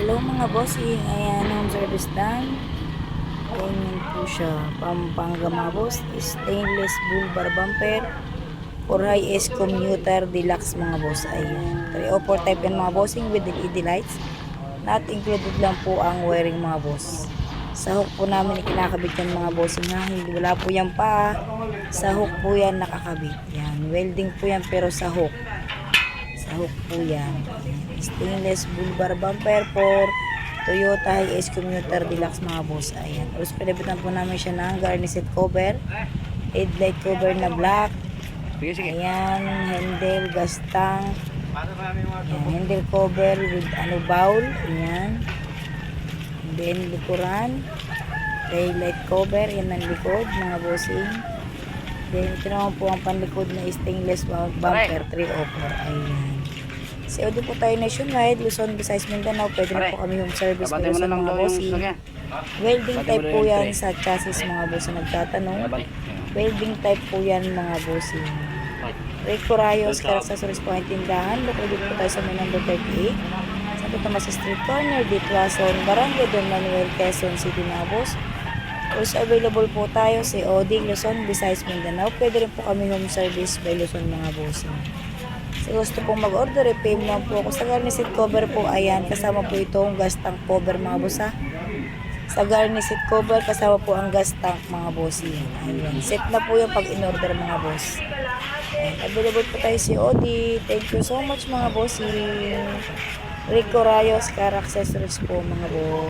Hello mga bossing, ayan home service done. Ganyan po siya, Pampanga mga boss, stainless bull bar bumper for high-S commuter deluxe mga boss. Ayan, 304 type yan mga bossing with LED lights. Not included lang po ang wiring mga boss. Sa hook po namin ikinakabit yan mga bossing ha, hindi wala po yan pa. Sa hook po yan nakakabit. Yan, welding po yan pero sa hook. Sa hook po yan. Stainless bull bar bumper for Toyota Hiace Commuter Deluxe mga boss. Ayan. Tapos pinabitan po namin siya ng garnish cover. Headlight cover na black. Ayan. Handle, gas tank. Ayan. Handle cover with bowl. Ayan. And then likuran. Taillight cover. Ayan ang likod mga bossing. Then ito naman po ang panlikod na stainless bumper 304. Ayan. COD po tayo nationwide, Luzon, Visayas, Mindanao. Pwede na po kami home service po sa mga bossing. Welding type po yan sa chassis mga boss na nagtatanong. Welding type po yan mga bossing. Rico Rayos, Accessories po ang tindahan. Located po tayo sa may number 38. Santo Tomas Street Corner, Ditwason, Barangay Don Manuel, Quezon City mga boss. Also available po tayo sa COD, Luzon, Visayas, Mindanao. Pwede rin po kami home service by Luzon mga bossing. So gusto pong mag-order, i-pay mo lang po ako sa garnish cover po. Ayan, kasama po itong gas tank cover mga boss ha. Sa garnish cover, kasama po ang gas tank mga boss. Ayan, set na po yung pag in-order mga boss. Ayan, available po tayo si COD. Thank you so much mga boss. Rico Rayos, Car Accessories po mga boss.